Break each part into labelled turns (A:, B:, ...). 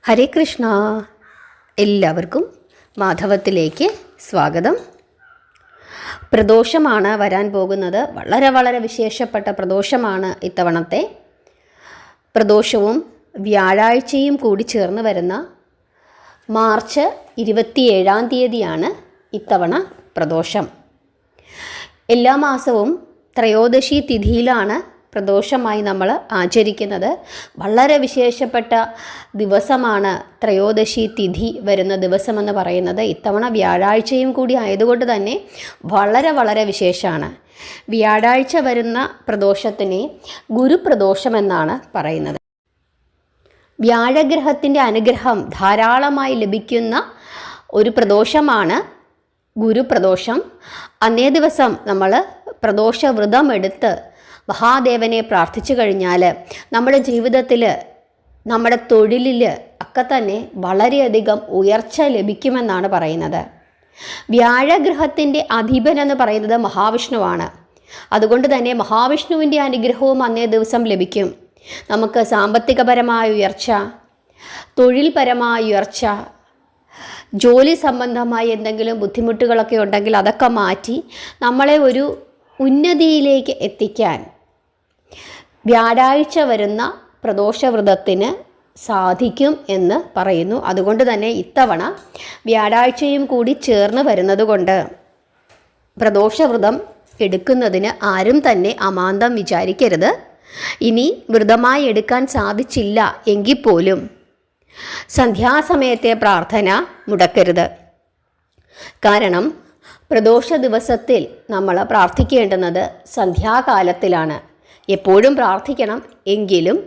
A: ഹരേ കൃഷ്ണ. എല്ലാവർക്കും മാധവത്തിലേക്ക് സ്വാഗതം. പ്രദോഷമാണ് വരാൻ പോകുന്നത്. വളരെ വിശേഷപ്പെട്ട പ്രദോഷമാണ് ഇത്തവണത്തെ. പ്രദോഷവും വ്യാഴാഴ്ചയും കൂടി ചേർന്ന് വരുന്ന മാർച്ച് 27-ാം തീയതിയാണ് ഇത്തവണ പ്രദോഷം. എല്ലാ മാസവും ത്രയോദശി തിഥിയിലാണ് പ്രദോഷമായി നമ്മൾ ആചരിക്കുന്നത്. വളരെ വിശേഷപ്പെട്ട ദിവസമാണ് ത്രയോദശി തിഥി വരുന്ന ദിവസമെന്ന് പറയുന്നത്. ഇത്തവണ വ്യാഴാഴ്ചയും കൂടി ആയതുകൊണ്ട് തന്നെ വളരെ വിശേഷമാണ്. വ്യാഴാഴ്ച വരുന്ന പ്രദോഷത്തിനെ ഗുരുപ്രദോഷമെന്നാണ് പറയുന്നത്. വ്യാഴഗ്രഹത്തിൻ്റെ അനുഗ്രഹം ധാരാളമായി ലഭിക്കുന്ന ഒരു പ്രദോഷമാണ് ഗുരുപ്രദോഷം. അന്നേ ദിവസം നമ്മൾ പ്രദോഷ വ്രതം എടുത്ത് മഹാദേവനെ പ്രാർത്ഥിച്ചു കഴിഞ്ഞാൽ നമ്മുടെ ജീവിതത്തിൽ, നമ്മുടെ തൊഴിലിൽ ഒക്കെ തന്നെ വളരെയധികം ഉയർച്ച ലഭിക്കുമെന്നാണ് പറയുന്നത്. വ്യാഴഗ്രഹത്തിൻ്റെ അധിപൻ എന്ന് പറയുന്നത് മഹാവിഷ്ണുവാണ്. അതുകൊണ്ട് തന്നെ മഹാവിഷ്ണുവിൻ്റെ അനുഗ്രഹവും അന്നേ ദിവസം ലഭിക്കും. നമുക്ക് സാമ്പത്തികപരമായ ഉയർച്ച, തൊഴിൽപരമായ ഉയർച്ച, ജോലി സംബന്ധമായ എന്തെങ്കിലും ബുദ്ധിമുട്ടുകളൊക്കെ ഉണ്ടെങ്കിൽ അതൊക്കെ മാറ്റി നമ്മളെ ഒരു ഉന്നതിയിലേക്ക് എത്തിക്കാൻ വ്യാഴാഴ്ച വരുന്ന പ്രദോഷവ്രതത്തിന് സാധിക്കും എന്ന് പറയുന്നു. അതുകൊണ്ട് തന്നെ ഇത്തവണ വ്യാഴാഴ്ചയും കൂടി ചേർന്ന് വരുന്നത് കൊണ്ട് പ്രദോഷവ്രതം എടുക്കുന്നതിന് ആരും തന്നെ അമാന്തം വിചാരിക്കരുത്. ഇനി വ്രതമായി എടുക്കാൻ സാധിച്ചില്ല എങ്കിൽ പോലും സന്ധ്യാസമയത്തെ പ്രാർത്ഥന മുടക്കരുത്. കാരണം പ്രദോഷ ദിവസത്തിൽ നമ്മൾ പ്രാർത്ഥിക്കേണ്ടുന്നത് സന്ധ്യാകാലത്തിലാണ്. എപ്പോഴും പ്രാർത്ഥിക്കണം, എങ്കിലും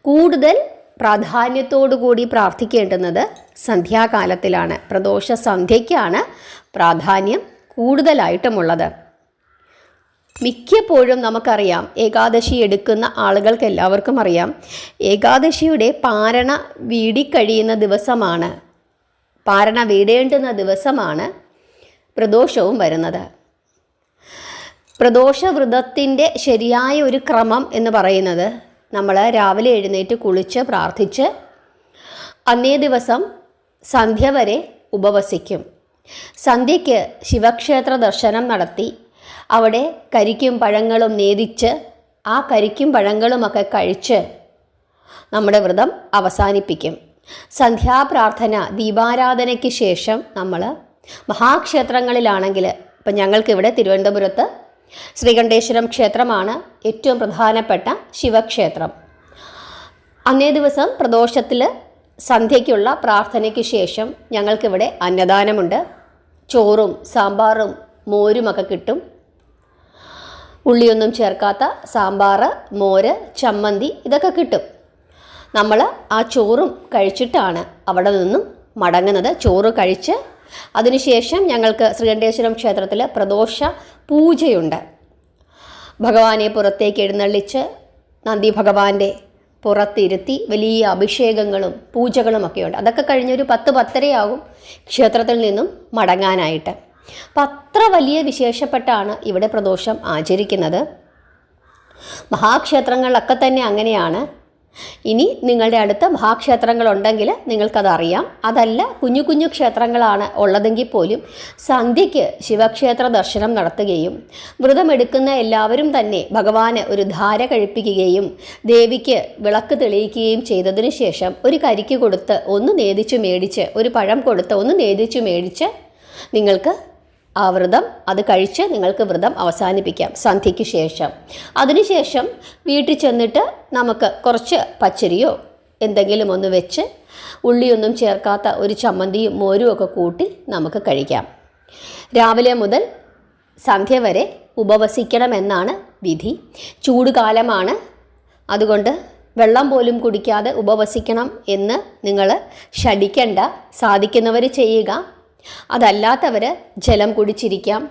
A: കൂടുതൽ പ്രാധാന്യത്തോടുകൂടി പ്രാർത്ഥിക്കേണ്ടുന്നത് സന്ധ്യാകാലത്തിലാണ്. പ്രദോഷ സന്ധ്യയ്ക്കാണ് പ്രാധാന്യം കൂടുതലായിട്ടുമുള്ളത്. മിക്കപ്പോഴും നമുക്കറിയാം, ഏകാദശി എടുക്കുന്ന ആളുകൾക്ക് എല്ലാവർക്കും അറിയാം, ഏകാദശിയുടെ പാരണ വീടിക്കഴിയുന്ന ദിവസമാണ്, പാരണ വീടേണ്ടുന്ന ദിവസമാണ് പ്രദോഷവും വരുന്നത്. പ്രദോഷവ്രതത്തിൻ്റെ ശരിയായ ഒരു ക്രമം എന്ന് പറയുന്നത് നമ്മൾ രാവിലെ എഴുന്നേറ്റ് കുളിച്ച് പ്രാർത്ഥിച്ച് അന്നേ ദിവസം സന്ധ്യ വരെ ഉപവസിക്കും. സന്ധ്യയ്ക്ക് ശിവക്ഷേത്ര ദർശനം നടത്തി അവിടെ കരിക്കും പഴങ്ങളും നേദിച്ച് ആ കരിക്കും പഴങ്ങളുമൊക്കെ കഴിച്ച് നമ്മുടെ വ്രതം അവസാനിപ്പിക്കും. സന്ധ്യാപ്രാർത്ഥന ദീപാരാധനയ്ക്ക് ശേഷം നമ്മൾ മഹാക്ഷേത്രങ്ങളിലാണെങ്കിൽ, ഇപ്പം ഞങ്ങൾക്കിവിടെ തിരുവനന്തപുരത്ത് ശ്രീകണ്ഠേശ്വരം ക്ഷേത്രമാണ് ഏറ്റവും പ്രധാനപ്പെട്ട ശിവക്ഷേത്രം. അന്നേ ദിവസം പ്രദോഷത്തിൽ സന്ധ്യയ്ക്കുള്ള പ്രാർത്ഥനയ്ക്ക് ശേഷം ഞങ്ങൾക്കിവിടെ അന്നദാനമുണ്ട്. ചോറും സാമ്പാറും മോരുമൊക്കെ കിട്ടും. ഉള്ളിയൊന്നും ചേർക്കാത്ത സാമ്പാർ, മോര്, ചമ്മന്തി ഇതൊക്കെ കിട്ടും. നമ്മൾ ആ ചോറും കഴിച്ചിട്ടാണ് അവിടെ നിന്നും മടങ്ങുന്നത്. ചോറ് കഴിച്ച് അതിനുശേഷം ഞങ്ങൾക്ക് ശ്രീകണ്ഠേശ്വരം ക്ഷേത്രത്തിൽ പ്രദോഷ പൂജയുണ്ട്. ഭഗവാനെ പുറത്തേക്ക് എഴുന്നള്ളിച്ച് നന്ദി ഭഗവാന്റെ പുറത്തിരുത്തി വലിയ അഭിഷേകങ്ങളും പൂജകളുമൊക്കെ ഉണ്ട്. അതൊക്കെ കഴിഞ്ഞൊരു 10-10:30 ക്ഷേത്രത്തിൽ നിന്നും മടങ്ങാനായിട്ട്. അപ്പം അത്ര വലിയ വിശേഷപ്പെട്ടാണ് ഇവിടെ പ്രദോഷം ആചരിക്കുന്നത്. മഹാക്ഷേത്രങ്ങളിലൊക്കെ തന്നെ അങ്ങനെയാണ്. ഇനി നിങ്ങളുടെ അടുത്ത് മഹാക്ഷേത്രങ്ങളുണ്ടെങ്കിൽ നിങ്ങൾക്കതറിയാം. അതല്ല, കുഞ്ഞു ക്ഷേത്രങ്ങളാണ് ഉള്ളതെങ്കിൽ പോലും സന്ധ്യയ്ക്ക് ശിവക്ഷേത്ര ദർശനം നടത്തുകയും വ്രതമെടുക്കുന്ന എല്ലാവരും തന്നെ ഭഗവാന് ഒരു ധാര കഴിപ്പിക്കുകയും ദേവിക്ക് വിളക്ക് തെളിയിക്കുകയും ചെയ്തതിനു ശേഷം ഒരു കരിക്ക് കൊടുത്ത് ഒന്ന് നേദിച്ചു മേടിച്ച്, ഒരു പഴം കൊടുത്ത് ഒന്ന് നേദിച്ചു മേടിച്ച് നിങ്ങൾക്ക് ആ വ്രതം അത് കഴിച്ച് നിങ്ങൾക്ക് വ്രതം അവസാനിപ്പിക്കാം സന്ധ്യയ്ക്ക് ശേഷം. അതിനുശേഷം വീട്ടിൽ ചെന്നിട്ട് നമുക്ക് കുറച്ച് പച്ചരിയോ എന്തെങ്കിലും ഒന്ന് വെച്ച് ഉള്ളിയൊന്നും ചേർക്കാത്ത ഒരു ചമ്മന്തിയും മോരും ഒക്കെ കൂട്ടി നമുക്ക് കഴിക്കാം. രാവിലെ മുതൽ സന്ധ്യ വരെ ഉപവസിക്കണമെന്നാണ് വിധി. ചൂടുകാലമാണ്, അതുകൊണ്ട് വെള്ളം പോലും കുടിക്കാതെ ഉപവസിക്കണം എന്ന് നിങ്ങൾ ശഠിക്കേണ്ട. സാധിക്കുന്നവർ ചെയ്യുക. അതല്ലാത്തവർ ജലം കുടിച്ചിരിക്കാം.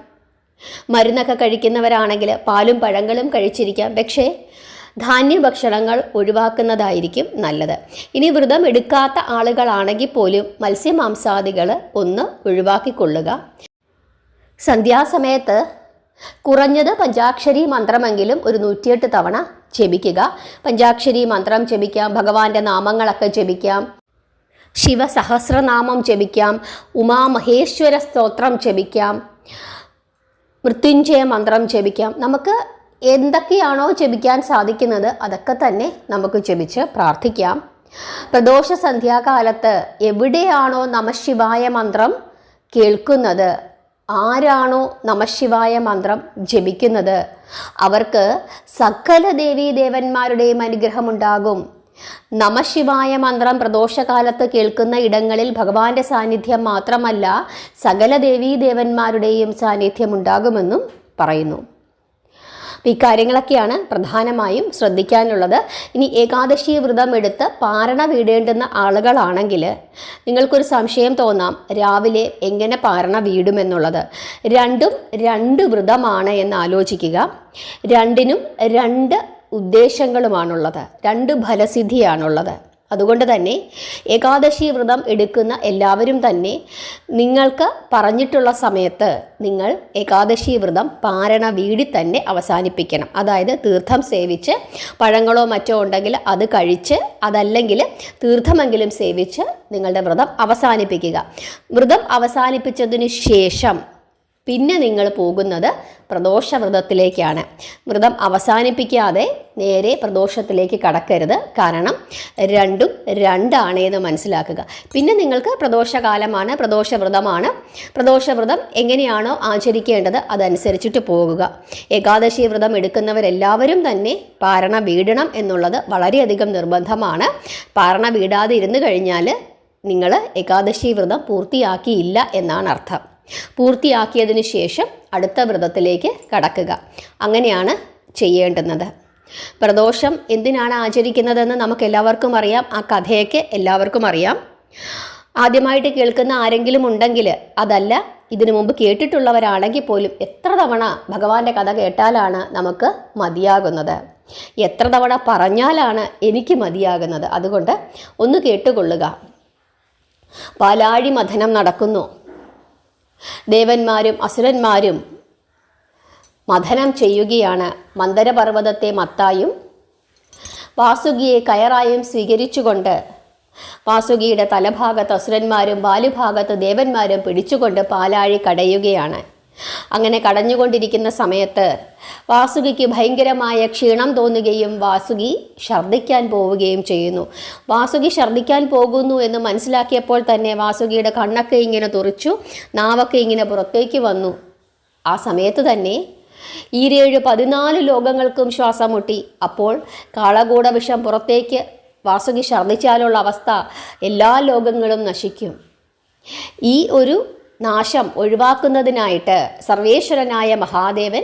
A: മരുന്നൊക്കെ കഴിക്കുന്നവരാണെങ്കിൽ പാലും പഴങ്ങളും കഴിച്ചിരിക്കാം. പക്ഷേ ധാന്യഭക്ഷണങ്ങൾ ഒഴിവാക്കുന്നതായിരിക്കും നല്ലത്. ഇനി വ്രതം എടുക്കാത്ത ആളുകളാണെങ്കിൽ പോലും മത്സ്യമാംസാദികൾ ഒന്ന് ഒഴിവാക്കിക്കൊള്ളുക. സന്ധ്യാസമയത്ത് കുറഞ്ഞത് പഞ്ചാക്ഷരി മന്ത്രമെങ്കിലും ഒരു 108 തവണ ജപിക്കുക. പഞ്ചാക്ഷരി മന്ത്രം ജപിക്കാം, ഭഗവാന്റെ നാമങ്ങളൊക്കെ ജപിക്കാം. ശിവസഹസ്രനാമം ജപിക്കാം, ഉമാമഹേശ്വര സ്തോത്രം ജപിക്കാം, മൃത്യുഞ്ജയ മന്ത്രം ജപിക്കാം. നമുക്ക് എന്തൊക്കെയാണോ ജപിക്കാൻ സാധിക്കുന്നത് അതൊക്കെ തന്നെ നമുക്ക് ജപിച്ച് പ്രാർത്ഥിക്കാം. പ്രദോഷ സന്ധ്യാകാലത്ത് എവിടെയാണോ നമഃശിവായ മന്ത്രം കേൾക്കുന്നത്, ആരാണോ നമഃശിവായ മന്ത്രം ജപിക്കുന്നത്, അവർക്ക് സകല ദേവീദേവന്മാരുടെയും അനുഗ്രഹമുണ്ടാകും. നമഃശിവായ മന്ത്രം പ്രദോഷകാലത്ത് കേൾക്കുന്ന ഇടങ്ങളിൽ ഭഗവാന്റെ സാന്നിധ്യം മാത്രമല്ല സകല ദേവീദേവന്മാരുടെയും സാന്നിധ്യം ഉണ്ടാകുമെന്നും പറയുന്നു. ഈ കാര്യങ്ങളൊക്കെയാണ് പ്രധാനമായും ശ്രദ്ധിക്കാനുള്ളത്. ഇനി ഏകാദശി വ്രതം എടുത്ത് പാരണ വീടേണ്ടുന്ന ആളുകളാണെങ്കിൽ നിങ്ങൾക്കൊരു സംശയം തോന്നാം, രാവിലെ എങ്ങനെ പാരണ വീടുമെന്നുള്ളത്. രണ്ടും രണ്ട് വ്രതമാണ് എന്ന് ആലോചിക്കുക. രണ്ടിനും രണ്ട് ഉദ്ദേശങ്ങളുമാണുള്ളത്, രണ്ട് ഫലസിദ്ധിയാണുള്ളത്. അതുകൊണ്ട് തന്നെ ഏകാദശി വ്രതം എടുക്കുന്ന എല്ലാവരും തന്നെ നിങ്ങൾക്ക് പറഞ്ഞിട്ടുള്ള സമയത്ത് നിങ്ങൾ ഏകാദശി വ്രതം പാരണ വീടി തന്നെ അവസാനിപ്പിക്കണം. അതായത് തീർത്ഥം സേവിച്ച് പഴങ്ങളോ മറ്റോ ഉണ്ടെങ്കിൽ അത് കഴിച്ച്, അതല്ലെങ്കിൽ തീർത്ഥമെങ്കിലും സേവിച്ച് നിങ്ങളുടെ വ്രതം അവസാനിപ്പിക്കുക. വ്രതം അവസാനിപ്പിച്ചതിന് ശേഷം പിന്നെ നിങ്ങൾ പോകുന്നത് പ്രദോഷവ്രതത്തിലേക്കാണ്. വ്രതം അവസാനിപ്പിക്കാതെ നേരെ പ്രദോഷത്തിലേക്ക് കടക്കരുത്. കാരണം രണ്ടും രണ്ടാണ് എന്ന് മനസ്സിലാക്കുക. പിന്നെ നിങ്ങൾക്ക് പ്രദോഷകാലമാണ്, പ്രദോഷവ്രതമാണ്. പ്രദോഷവ്രതം എങ്ങനെയാണോ ആചരിക്കേണ്ടത് അതനുസരിച്ചിട്ട് പോകുക. ഏകാദശി വ്രതം എടുക്കുന്നവരെല്ലാവരും തന്നെ പാരണ വീടണം എന്നുള്ളത് വളരെയധികം നിർബന്ധമാണ്. പാരണ വീടാതെ ഇരുന്ന് കഴിഞ്ഞാൽ നിങ്ങൾ ഏകാദശി വ്രതം പൂർത്തിയാക്കിയില്ല എന്നാണ് അർത്ഥം. പൂർത്തിയാക്കിയതിന് ശേഷം അടുത്ത വ്രതത്തിലേക്ക് കടക്കുക. അങ്ങനെയാണ് ചെയ്യേണ്ടുന്നത്. പ്രദോഷം എന്തിനാണ് ആചരിക്കുന്നതെന്ന് നമുക്ക് എല്ലാവർക്കും അറിയാം. ആ കഥയൊക്കെ എല്ലാവർക്കും അറിയാം. ആദ്യമായിട്ട് കേൾക്കുന്ന ആരെങ്കിലും ഉണ്ടെങ്കിൽ, അതല്ല ഇതിനു മുമ്പ് കേട്ടിട്ടുള്ളവരാണെങ്കിൽ പോലും എത്ര തവണ ഭഗവാന്റെ കഥ കേട്ടാലാണ് നമുക്ക് മതിയാകുന്നത്, എത്ര തവണ പറഞ്ഞാലാണ് എനിക്ക് മതിയാകുന്നത്. അതുകൊണ്ട് ഒന്ന് കേട്ടുകൊള്ളുക. പാലാഴി മഥനം നടക്കുന്നു. ദേവന്മാരും അസുരന്മാരും മഥനം ചെയ്യുകയാണ്. മന്ദരപർവ്വതത്തെ മത്തായും വാസുകിയെ കയറായും സ്വീകരിച്ചുകൊണ്ട് വാസുകിയുടെ തലഭാഗത്ത് അസുരന്മാരും വാലുഭാഗത്ത് ദേവന്മാരും പിടിച്ചുകൊണ്ട് പാലാഴി കടയുകയാണ്. അങ്ങനെ കടഞ്ഞുകൊണ്ടിരിക്കുന്ന സമയത്ത് വാസുകിക്ക് ഭയങ്കരമായ ക്ഷീണം തോന്നുകയും വാസുകി ഛർദ്ദിക്കാൻ പോവുകയും ചെയ്യുന്നു. വാസുകി ഛർദ്ദിക്കാൻ പോകുന്നു എന്ന് മനസ്സിലാക്കിയപ്പോൾ തന്നെ വാസുകിയുടെ കണ്ണൊക്കെ ഇങ്ങനെ തുറിച്ചു, നാവൊക്കെ ഇങ്ങനെ പുറത്തേക്ക് വന്നു. ആ സമയത്ത് തന്നെ 14 ലോകങ്ങൾക്കും ശ്വാസം മുട്ടി. അപ്പോൾ കാളകൂട വിഷം പുറത്തേക്ക് വാസുകി ഛർദ്ദിച്ചാലുള്ള അവസ്ഥ, എല്ലാ ലോകങ്ങളും നശിക്കും. ഈ ഒരു നാശം ഒഴിവാക്കുന്നതിനായിട്ട് സർവേശ്വരനായ മഹാദേവൻ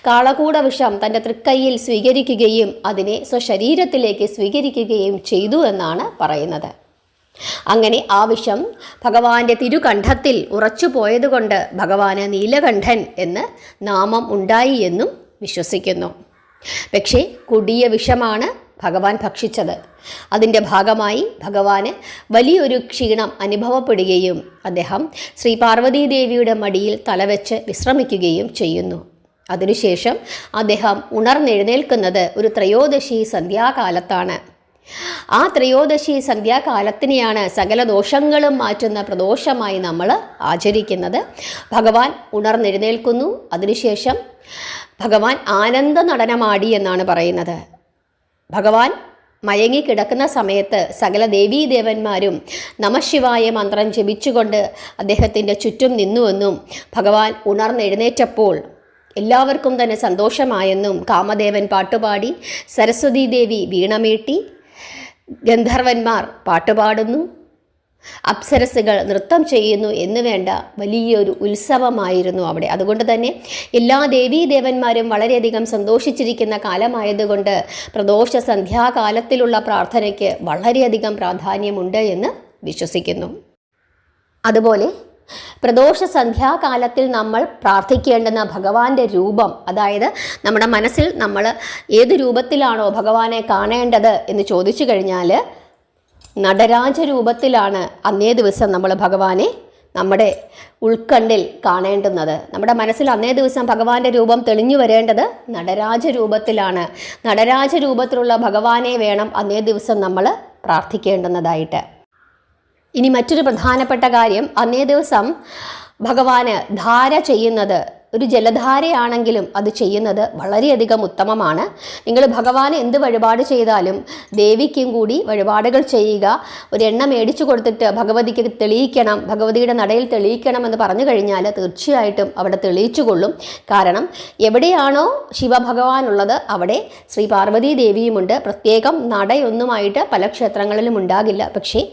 A: കാളകൂട വിഷം തൻ്റെ തൃക്കൈയിൽ സ്വീകരിക്കുകയും അതിനെ സ്വശരീരത്തിലേക്ക് സ്വീകരിക്കുകയും ചെയ്തു എന്നാണ് പറയുന്നത്. അങ്ങനെ ആ വിഷം ഭഗവാന്റെ തിരുകണ്ഠത്തിൽ ഉറച്ചു പോയതുകൊണ്ട് ഭഗവാന് നീലകണ്ഠൻ എന്ന് നാമം ഉണ്ടായി എന്നും വിശ്വസിക്കുന്നു. പക്ഷേ കൊടിയ വിഷമാണ് ഭഗവാൻ ഭക്ഷിച്ചത്. അതിൻ്റെ ഭാഗമായി ഭഗവാന് വലിയൊരു ക്ഷീണം അനുഭവപ്പെടുകയും അദ്ദേഹം ശ്രീ പാർവതീദേവിയുടെ മടിയിൽ തലവെച്ച് വിശ്രമിക്കുകയും ചെയ്യുന്നു. അതിനുശേഷം അദ്ദേഹം ഉണർന്നെഴുന്നേൽക്കുന്നത് ഒരു ത്രയോദശി സന്ധ്യാകാലത്താണ്. ആ ത്രയോദശി സന്ധ്യാകാലത്തിനെയാണ് സകല ദോഷങ്ങളും മാറ്റുന്ന പ്രദോഷമായി നമ്മൾ ആചരിക്കുന്നത്. ഭഗവാൻ ഉണർന്നെഴുന്നേൽക്കുന്നു. അതിനുശേഷം ഭഗവാൻ ആനന്ദ നടനമാടി എന്നാണ് പറയുന്നത്. ഭഗവാൻ മയങ്ങിക്കിടക്കുന്ന സമയത്ത് സകല ദേവീദേവന്മാരും നമഃശിവായ മന്ത്രം ജപിച്ചുകൊണ്ട് അദ്ദേഹത്തിൻ്റെ ചുറ്റും നിന്നുവെന്നും ഭഗവാൻ ഉണർന്നെഴുന്നേറ്റപ്പോൾ എല്ലാവർക്കും തന്നെ സന്തോഷമായെന്നും കാമദേവൻ പാട്ടുപാടി, സരസ്വതീ ദേവി വീണമീട്ടി, ഗന്ധർവന്മാർ പാട്ടുപാടുന്നു, അപ്സരസുകൾ നൃത്തം ചെയ്യുന്നു എന്ന് വേണ്ട വലിയൊരു ഉത്സവമായിരുന്നു അവിടെ. അതുകൊണ്ട് തന്നെ എല്ലാ ദേവീദേവന്മാരും വളരെയധികം സന്തോഷിച്ചിരിക്കുന്ന കാലമായതുകൊണ്ട് പ്രദോഷ സന്ധ്യാകാലത്തിലുള്ള പ്രാർത്ഥനയ്ക്ക് വളരെയധികം പ്രാധാന്യമുണ്ട് എന്ന് വിശ്വസിക്കുന്നു. അതുപോലെ പ്രദോഷ സന്ധ്യാകാലത്തിൽ നമ്മൾ പ്രാർത്ഥിക്കേണ്ടുന്ന ഭഗവാന്റെ രൂപം, അതായത് നമ്മുടെ മനസ്സിൽ നമ്മൾ ഏത് രൂപത്തിലാണോ ഭഗവാനെ കാണേണ്ടത് എന്ന് ചോദിച്ചു കഴിഞ്ഞാൽ നടരാജ രൂപത്തിലാണ് അന്നേ ദിവസം നമ്മൾ ഭഗവാനെ നമ്മുടെ ഉൾക്കണ്ണിൽ കാണേണ്ടുന്നത്. നമ്മുടെ മനസ്സിൽ അന്നേ ദിവസം ഭഗവാന്റെ രൂപം തെളിഞ്ഞു വരേണ്ടത് നടരാജ രൂപത്തിലാണ്. നടരാജ രൂപത്തിലുള്ള ഭഗവാനെ വേണം അന്നേ ദിവസം നമ്മൾ പ്രാർത്ഥിക്കേണ്ടുന്നതായിട്ട്. ഇനി മറ്റൊരു പ്രധാനപ്പെട്ട കാര്യം, അന്നേ ദിവസം ഭഗവാന് ധാര ചെയ്യുന്നത്, ഒരു ജലധാരയാണെങ്കിലും അത് ചെയ്യുന്നത് വളരെയധികം ഉത്തമമാണ്. നിങ്ങൾ ഭഗവാന് എന്ത് വഴിപാട് ചെയ്താലും ദേവിക്കും കൂടി വഴിപാടുകൾ ചെയ്യുക. ഒരു എണ്ണ മേടിച്ചു കൊടുത്തിട്ട് ഭഗവതിക്ക് തെളിയിക്കണം, ഭഗവതിയുടെ നടയിൽ തെളിയിക്കണം എന്ന് പറഞ്ഞു കഴിഞ്ഞാൽ തീർച്ചയായിട്ടും അവിടെ തെളിയിച്ചു കൊള്ളും. കാരണം എവിടെയാണോ ശിവഭഗവാനുള്ളത് അവിടെ ശ്രീ പാർവതീ ദേവിയുമുണ്ട്. പ്രത്യേകം നടയൊന്നുമായിട്ട് പല ക്ഷേത്രങ്ങളിലും ഉണ്ടാകില്ല, പക്ഷേ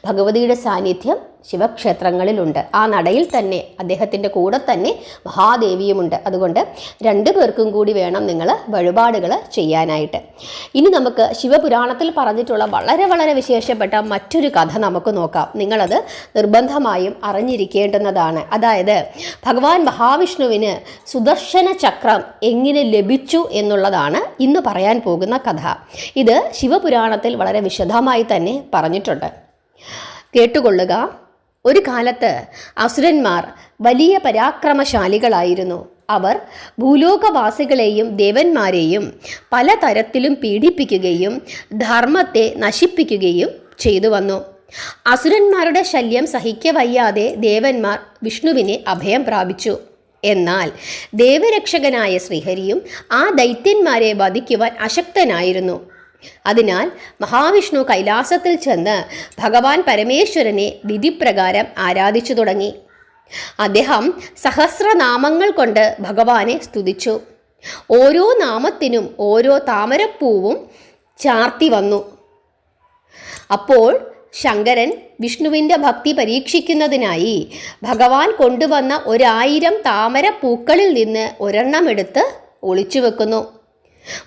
A: ഭഗവതിയുടെ സാന്നിധ്യം ശിവക്ഷേത്രങ്ങളിലുണ്ട്. ആ നടയിൽ തന്നെ അദ്ദേഹത്തിൻ്റെ കൂടെ തന്നെ മഹാദേവിയുമുണ്ട്. അതുകൊണ്ട് രണ്ടു പേർക്കും കൂടി വേണം നിങ്ങൾ വഴിപാടുകൾ ചെയ്യാനായിട്ട്. ഇനി നമുക്ക് ശിവപുരാണത്തിൽ പറഞ്ഞിട്ടുള്ള വളരെ വളരെ വിശേഷപ്പെട്ട മറ്റൊരു കഥ നമുക്ക് നോക്കാം. നിങ്ങളത് നിർബന്ധമായും അറിഞ്ഞിരിക്കേണ്ടുന്നതാണ്. അതായത് ഭഗവാൻ മഹാവിഷ്ണുവിന് സുദർശന ചക്രം എങ്ങനെ ലഭിച്ചു എന്നുള്ളതാണ് ഇന്ന് പറയാൻ പോകുന്ന കഥ. ഇത് ശിവപുരാണത്തിൽ വളരെ വിശദമായി തന്നെ പറഞ്ഞിട്ടുണ്ട്. കേട്ടുകൊള്ളുക. ഒരു കാലത്ത് അസുരന്മാർ വലിയ പരാക്രമശാലികളായിരുന്നു. അവർ ഭൂലോകവാസികളെയും ദേവന്മാരെയും പലതരത്തിലും പീഡിപ്പിക്കുകയും ധർമ്മത്തെ നശിപ്പിക്കുകയും ചെയ്തു വന്നു. അസുരന്മാരുടെ ശല്യം സഹിക്കവയ്യാതെ ദേവന്മാർ വിഷ്ണുവിനെ അഭയം പ്രാപിച്ചു. എന്നാൽ ദേവരക്ഷകനായ ശ്രീഹരിയും ആ ദൈത്യന്മാരെ വധിക്കുവാൻ അശക്തനായിരുന്നു. അതിനാൽ മഹാവിഷ്ണു കൈലാസത്തിൽ ചെന്ന് ഭഗവാൻ പരമേശ്വരനെ വിധിപ്രകാരം ആരാധിച്ചു തുടങ്ങി. അദ്ദേഹം സഹസ്രനാമങ്ങൾ കൊണ്ട് ഭഗവാനെ സ്തുതിച്ചു. ഓരോ നാമത്തിനും ഓരോ താമരപ്പൂവും ചാർത്തി വന്നു. അപ്പോൾ ശങ്കരൻ വിഷ്ണുവിൻ്റെ ഭക്തി പരീക്ഷിക്കുന്നതിനായി ഭഗവാൻ കൊണ്ടുവന്ന 1000 താമരപ്പൂക്കളിൽ നിന്ന് ഒരെണ്ണമെടുത്ത് ഒളിച്ചു വെക്കുന്നു.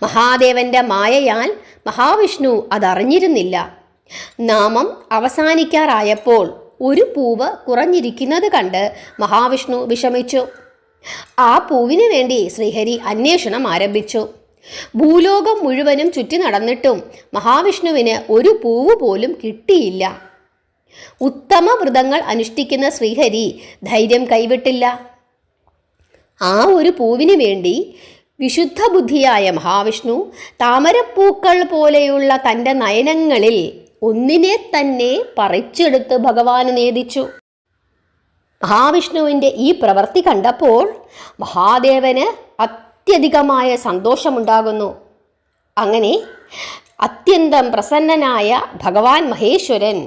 A: മഹാദേവന്റെ മായയാൽ മഹാവിഷ്ണു അതറിഞ്ഞിരുന്നില്ല. നാമം അവസാനിക്കാറായപ്പോൾ ഒരു പൂവ് കുറഞ്ഞിരിക്കുന്നത് കണ്ട് മഹാവിഷ്ണു വിഷമിച്ചു. ആ പൂവിന് വേണ്ടി ശ്രീഹരി അന്വേഷണം ആരംഭിച്ചു. ഭൂലോകം മുഴുവനും ചുറ്റി നടന്നിട്ടും മഹാവിഷ്ണുവിന് ഒരു പൂവ് പോലും കിട്ടിയില്ല. ഉത്തമ വ്രതങ്ങൾ അനുഷ്ഠിക്കുന്ന ശ്രീഹരി ധൈര്യം കൈവിട്ടില്ല. ആ ഒരു പൂവിന് വേണ്ടി വിശുദ്ധ ബുദ്ധിയായ മഹാവിഷ്ണു താമരപ്പൂക്കൾ പോലെയുള്ള തൻ്റെ നയനങ്ങളിൽ ഒന്നിനെ തന്നെ പറിച്ചെടുത്ത് ഭഗവാന് നേദിച്ചു. മഹാവിഷ്ണുവിൻ്റെ ഈ പ്രവൃത്തി കണ്ടപ്പോൾ മഹാദേവന് അത്യധികമായ സന്തോഷമുണ്ടാകുന്നു. അങ്ങനെ അത്യന്തം പ്രസന്നനായ ഭഗവാൻ മഹേശ്വരൻ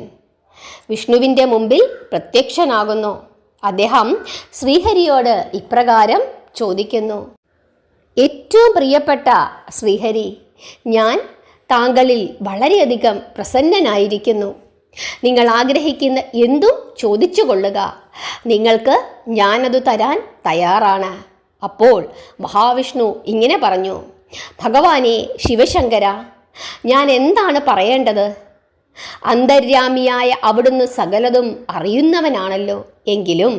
A: വിഷ്ണുവിൻ്റെ മുമ്പിൽ പ്രത്യക്ഷനാകുന്നു. അദ്ദേഹം ശ്രീഹരിയോട് ഇപ്രകാരം ചോദിക്കുന്നു: ഏറ്റവും പ്രിയപ്പെട്ട ശ്രീഹരി, ഞാൻ താങ്കളിൽ വളരെയധികം പ്രസന്നനായിരിക്കുന്നു. നിങ്ങൾ ആഗ്രഹിക്കുന്ന എന്തും ചോദിച്ചു കൊള്ളുക. നിങ്ങൾക്ക് ഞാനത് തരാൻ തയ്യാറാണ്. അപ്പോൾ മഹാവിഷ്ണു ഇങ്ങനെ പറഞ്ഞു: ഭഗവാനെ ശിവശങ്കര, ഞാൻ എന്താണ് പറയേണ്ടത്? അന്തര്യാമിയായ അവിടുന്ന് സകലതും അറിയുന്നവനാണല്ലോ. എങ്കിലും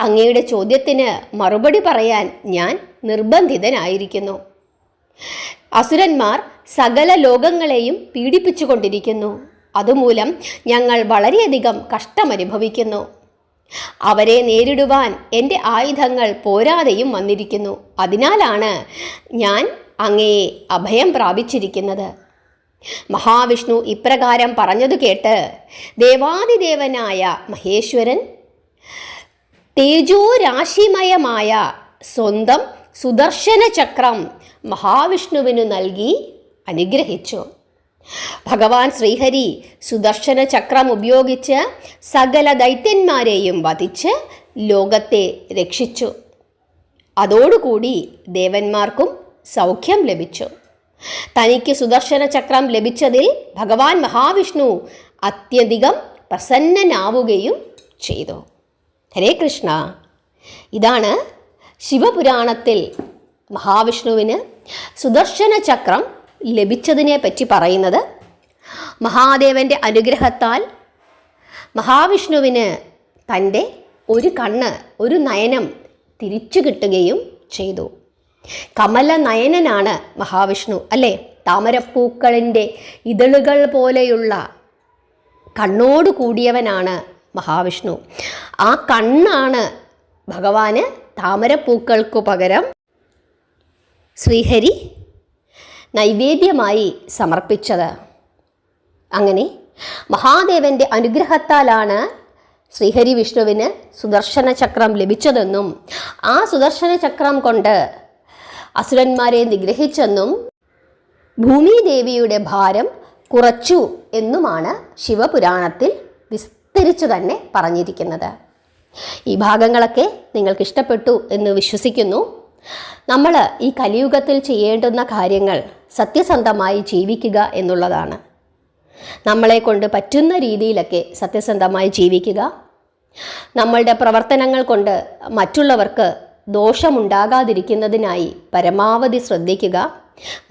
A: അങ്ങയുടെ ചോദ്യത്തിന് മറുപടി പറയാൻ ഞാൻ നിർബന്ധിതനായിരിക്കുന്നു. അസുരന്മാർ സകല ലോകങ്ങളെയും പീഡിപ്പിച്ചുകൊണ്ടിരിക്കുന്നു. അതുമൂലം ഞങ്ങൾ വളരെയധികം കഷ്ടമനുഭവിക്കുന്നു. അവരെ നേരിടുവാൻ എൻ്റെ ആയുധങ്ങൾ പോരാതെയും വന്നിരിക്കുന്നു. അതിനാലാണ് ഞാൻ അങ്ങയെ അഭയം പ്രാപിച്ചിരിക്കുന്നത്. മഹാവിഷ്ണു ഇപ്രകാരം പറഞ്ഞതു കേട്ട് ദേവാദിദേവനായ മഹേശ്വരൻ തേജോരാശിമയമായ സ്വന്തം സുദർശന ചക്രം മഹാവിഷ്ണുവിനു നൽകി അനുഗ്രഹിച്ചു. ഭഗവാൻ ശ്രീഹരി സുദർശന ചക്രം ഉപയോഗിച്ച് സകല ദൈത്യന്മാരെയും വധിച്ച് ലോകത്തെ രക്ഷിച്ചു. അതോടുകൂടി ദേവന്മാർക്കും സൗഖ്യം ലഭിച്ചു. തനിക്ക് സുദർശന ചക്രം ലഭിച്ചതിൽ ഭഗവാൻ മഹാവിഷ്ണു അത്യധികം പ്രസന്നനാവുകയും ചെയ്തു. ഹരേ കൃഷ്ണ. ഇതാണ് ശിവപുരാണത്തിൽ മഹാവിഷ്ണുവിന് സുദർശന ചക്രം ലഭിച്ചതിനെ പറ്റി പറയുന്നത്. മഹാദേവൻ്റെ അനുഗ്രഹത്താൽ മഹാവിഷ്ണുവിന് തൻ്റെ ഒരു കണ്ണ്, ഒരു നയനം തിരിച്ചു കിട്ടുകയും ചെയ്തു. കമല നയനനാണ് മഹാവിഷ്ണു, അല്ലേ? താമരപ്പൂക്കളിൻ്റെ ഇതളുകൾ പോലെയുള്ള കണ്ണോട് കൂടിയവനാണ് മഹാവിഷ്ണു. ആ കണ്ണാണ് ഭഗവാന് താമരപ്പൂക്കൾക്കു പകരം ശ്രീഹരി നൈവേദ്യമായി സമർപ്പിച്ചത്. അങ്ങനെ മഹാദേവന്റെ അനുഗ്രഹത്താലാണ് ശ്രീഹരി വിഷ്ണുവിന് സുദർശന ചക്രം ലഭിച്ചതെന്നും ആ സുദർശന ചക്രം കൊണ്ട് അസുരന്മാരെ നിഗ്രഹിച്ചെന്നും ഭൂമിദേവിയുടെ ഭാരം കുറച്ചു എന്നുമാണ് ശിവപുരാണത്തിൽ വിസ്തരിച്ചു തന്നെ പറഞ്ഞിരിക്കുന്നത്. ഈ ഭാഗങ്ങളൊക്കെ നിങ്ങൾക്ക് ഇഷ്ടപ്പെട്ടു എന്ന് വിശ്വസിക്കുന്നു. നമ്മൾ ഈ കലിയുഗത്തിൽ ചെയ്യേണ്ടുന്ന കാര്യങ്ങൾ സത്യസന്ധമായി ജീവിക്കുക എന്നുള്ളതാണ്. നമ്മളെ കൊണ്ട് പറ്റുന്ന രീതിയിലൊക്കെ സത്യസന്ധമായി ജീവിക്കുക. നമ്മളുടെ പ്രവർത്തനങ്ങൾ കൊണ്ട് മറ്റുള്ളവർക്ക് ദോഷമുണ്ടാകാതിരിക്കുന്നതിനായി പരമാവധി ശ്രദ്ധിക്കുക.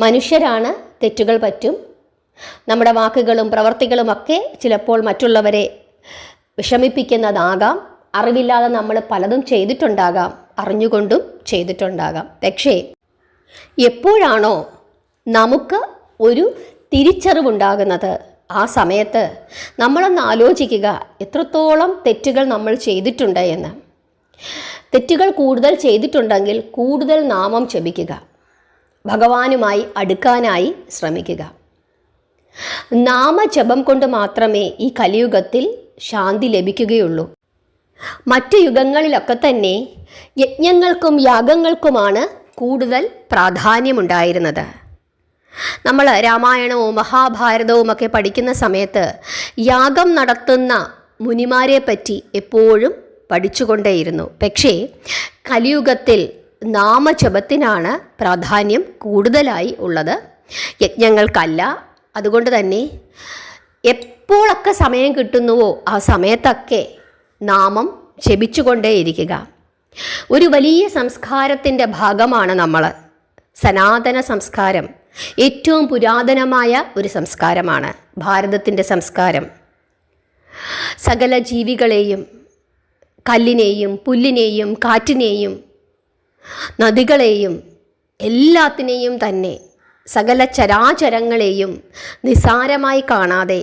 A: മനുഷ്യരാണ്, തെറ്റുകൾ പറ്റും. നമ്മുടെ വാക്കുകളും പ്രവർത്തികളുമൊക്കെ ചിലപ്പോൾ മറ്റുള്ളവരെ വിഷമിപ്പിക്കുന്നതാകാം. അറിവില്ലാതെ നമ്മൾ പലതും ചെയ്തിട്ടുണ്ടാകാം, അറിഞ്ഞുകൊണ്ടും ചെയ്തിട്ടുണ്ടാകാം. പക്ഷേ എപ്പോഴാണോ നമുക്ക് ഒരു തിരിച്ചറിവുണ്ടാകുന്നത് ആ സമയത്ത് നമ്മളൊന്ന് ആലോചിക്കുക, എത്രത്തോളം തെറ്റുകൾ നമ്മൾ ചെയ്തിട്ടുണ്ട് എന്ന്. തെറ്റുകൾ കൂടുതൽ ചെയ്തിട്ടുണ്ടെങ്കിൽ കൂടുതൽ നാമം ജപിക്കുക, ഭഗവാനുമായി അടുക്കാനായി ശ്രമിക്കുക. നാമജപം കൊണ്ട് മാത്രമേ ഈ കലിയുഗത്തിൽ ശാന്തി ലഭിക്കുകയുള്ളൂ. മറ്റു യുഗങ്ങളിലൊക്കെ തന്നെ യജ്ഞങ്ങൾക്കും യാഗങ്ങൾക്കുമാണ് കൂടുതൽ പ്രാധാന്യമുണ്ടായിരുന്നത്. നമ്മൾ രാമായണവും മഹാഭാരതവും ഒക്കെ പഠിക്കുന്ന സമയത്ത് യാഗം നടത്തുന്ന മുനിമാരെ പറ്റി എപ്പോഴും പഠിച്ചുകൊണ്ടേയിരുന്നു. പക്ഷേ കലിയുഗത്തിൽ നാമജപത്തിനാണ് പ്രാധാന്യം കൂടുതലായി ഉള്ളത്, യജ്ഞങ്ങൾക്കല്ല. അതുകൊണ്ട് തന്നെ എപ്പോഴൊക്കെ സമയം കിട്ടുന്നുവോ ആ സമയത്തൊക്കെ നാമം ജപിച്ചുകൊണ്ടേയിരിക്കുക. ഒരു വലിയ സംസ്കാരത്തിൻ്റെ ഭാഗമാണ് നമ്മൾ. സനാതന സംസ്കാരം ഏറ്റവും പുരാതനമായ ഒരു സംസ്കാരമാണ് ഭാരതത്തിൻ്റെ സംസ്കാരം. സകല ജീവികളെയും, കല്ലിനെയും പുല്ലിനെയും കാറ്റിനെയും നദികളെയും എല്ലാത്തിനെയും തന്നെ, സകല ചരാചരങ്ങളെയും നിസാരമായി കാണാതെ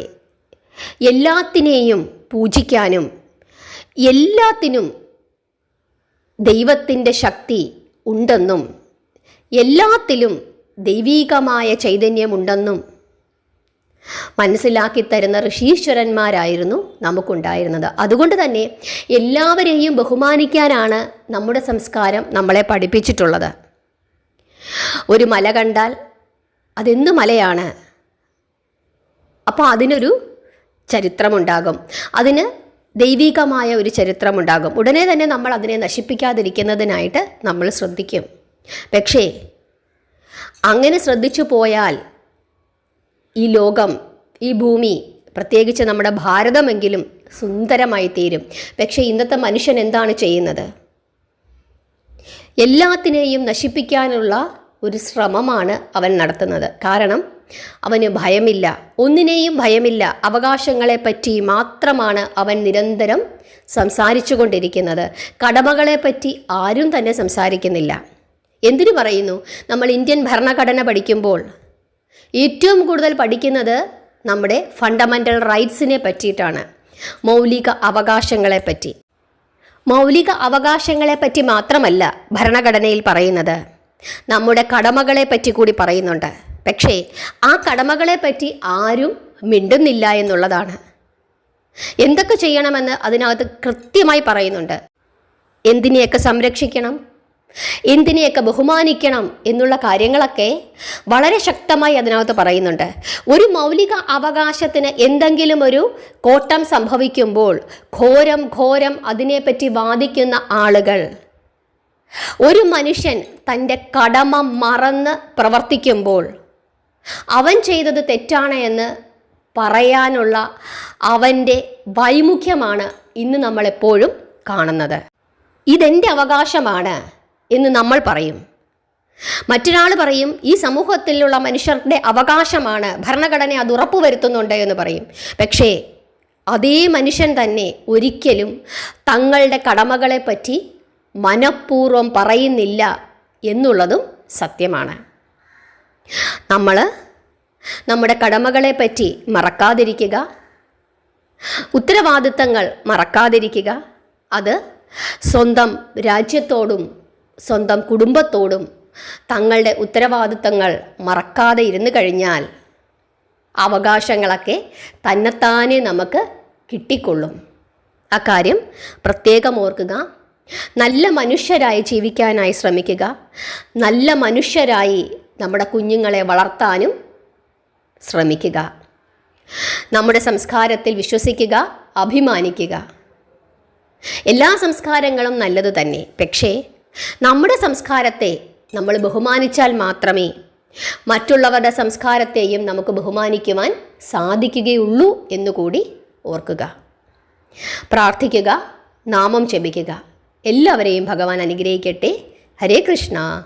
A: എല്ലാത്തിനെയും പൂജിക്കാനും എല്ലാത്തിനും ദൈവത്തിൻ്റെ ശക്തി ഉണ്ടെന്നും എല്ലാത്തിലും ദൈവീകമായ ചൈതന്യമുണ്ടെന്നും മനസ്സിലാക്കി തരുന്ന ഋഷീശ്വരന്മാരായിരുന്നു നമുക്കുണ്ടായിരുന്നത്. അതുകൊണ്ട് തന്നെ എല്ലാവരെയും ബഹുമാനിക്കാനാണ് നമ്മുടെ സംസ്കാരം നമ്മളെ പഠിപ്പിച്ചിട്ടുള്ളത്. ഒരു മല കണ്ടാൽ അതെന്ത് മലയാണ്, അപ്പോൾ അതിനൊരു ചരിത്രമുണ്ടാകും, അതിന് ദൈവികമായ ഒരു ചരിത്രമുണ്ടാകും. ഉടനെ തന്നെ നമ്മൾ അതിനെ നശിപ്പിക്കാതിരിക്കുന്നതിനായിട്ട് നമ്മൾ ശ്രദ്ധിക്കും. പക്ഷേ അങ്ങനെ ശ്രദ്ധിച്ചു പോയാൽ ഈ ലോകം, ഈ ഭൂമി, പ്രത്യേകിച്ച് നമ്മുടെ ഭാരതമെങ്കിലും സുന്ദരമായി തീരും. പക്ഷേ ഇന്നത്തെ മനുഷ്യൻ എന്താണ് ചെയ്യുന്നത്? എല്ലാത്തിനെയും നശിപ്പിക്കാനുള്ള ഒരു ശ്രമമാണ് അവൻ നടത്തുന്നത്. കാരണം അവന് ഭയമില്ല, ഒന്നിനെയും ഭയമില്ല. അവകാശങ്ങളെപ്പറ്റി മാത്രമാണ് അവൻ നിരന്തരം സംസാരിച്ചു കൊണ്ടിരിക്കുന്നത്. കടമകളെപ്പറ്റി ആരും തന്നെ സംസാരിക്കുന്നില്ല. എന്തിനു പറയുന്നു? നമ്മൾ ഇന്ത്യൻ ഭരണഘടന പഠിക്കുമ്പോൾ ഏറ്റവും കൂടുതൽ പഠിക്കുന്നത് നമ്മുടെ ഫണ്ടമെൻ്റൽ റൈറ്റ്സിനെ പറ്റിയിട്ടാണ്, മൗലിക അവകാശങ്ങളെപ്പറ്റി. മൗലിക അവകാശങ്ങളെപ്പറ്റി മാത്രമല്ല ഭരണഘടനയിൽ പറയുന്നത്, നമ്മുടെ കടമകളെ പറ്റി കൂടി പറയുന്നുണ്ട്. പക്ഷേ ആ കടമകളെപ്പറ്റി ആരും മിണ്ടുന്നില്ല എന്നുള്ളതാണ്. എന്തൊക്കെ ചെയ്യണമെന്ന് അതിനകത്ത് കൃത്യമായി പറയുന്നുണ്ട്. എന്തിനെയൊക്കെ സംരക്ഷിക്കണം, എന്തിനെയൊക്കെ ബഹുമാനിക്കണം എന്നുള്ള കാര്യങ്ങളൊക്കെ വളരെ ശക്തമായി അതിനകത്ത് പറയുന്നുണ്ട്. ഒരു അവകാശത്തിന് എന്തെങ്കിലും ഒരു കോട്ടം സംഭവിക്കുമ്പോൾ ഘോരം അതിനെപ്പറ്റി വാദിക്കുന്ന ആളുകൾ, ഒരു മനുഷ്യൻ തൻ്റെ കടമ മറന്ന് പ്രവർത്തിക്കുമ്പോൾ അവൻ ചെയ്തത് തെറ്റാണ് എന്ന് പറയാനുള്ള അവൻ്റെ വൈമുഖ്യമാണ് ഇന്ന് നമ്മളെപ്പോഴും കാണുന്നത്. ഇതെൻ്റെ അവകാശമാണ് എന്ന് നമ്മൾ പറയും. മറ്റൊരാൾ പറയും ഈ സമൂഹത്തിലുള്ള മനുഷ്യരുടെ അവകാശമാണ്, ഭരണഘടന അത് ഉറപ്പുവരുത്തുന്നുണ്ട് എന്ന് പറയും. പക്ഷേ അതേ മനുഷ്യൻ തന്നെ ഒരിക്കലും തങ്ങളുടെ കടമകളെപ്പറ്റി മനഃപൂർവ്വം പറയുന്നില്ല എന്നുള്ളതും സത്യമാണ്. നമ്മൾ നമ്മുടെ കടമകളെപ്പറ്റി മറക്കാതിരിക്കുക, ഉത്തരവാദിത്തങ്ങൾ മറക്കാതിരിക്കുക. അത് സ്വന്തം രാജ്യത്തോടും സ്വന്തം കുടുംബത്തോടും തങ്ങളുടെ ഉത്തരവാദിത്തങ്ങൾ മറക്കാതെ ഇരുന്നു കഴിഞ്ഞാൽ അവകാശങ്ങളൊക്കെ തന്നെത്താനെ നമുക്ക് കിട്ടിക്കൊള്ളും. അക്കാര്യം പ്രത്യേകം ഓർക്കുക. നല്ല മനുഷ്യരായി ജീവിക്കാനായി ശ്രമിക്കുക. നല്ല മനുഷ്യരായി നമ്മുടെ കുഞ്ഞുങ്ങളെ വളർത്താനും ശ്രമിക്കുക. നമ്മുടെ സംസ്കാരത്തിൽ വിശ്വസിക്കുക, അഭിമാനിക്കുക. എല്ലാ സംസ്കാരങ്ങളും നല്ലത് തന്നെ. പക്ഷേ നമ്മുടെ സംസ്കാരത്തെ നമ്മൾ ബഹുമാനിച്ചാൽ മാത്രമേ മറ്റുള്ളവരുടെ സംസ്കാരത്തെയും നമുക്ക് ബഹുമാനിക്കുവാൻ സാധിക്കുകയുള്ളൂ എന്നുകൂടി ഓർക്കുക. പ്രാർത്ഥിക്കുക, നാമം ജപിക്കുക. എല്ലാവരെയും ഭഗവാൻ അനുഗ്രഹിക്കട്ടെ. ഹരേ കൃഷ്ണ.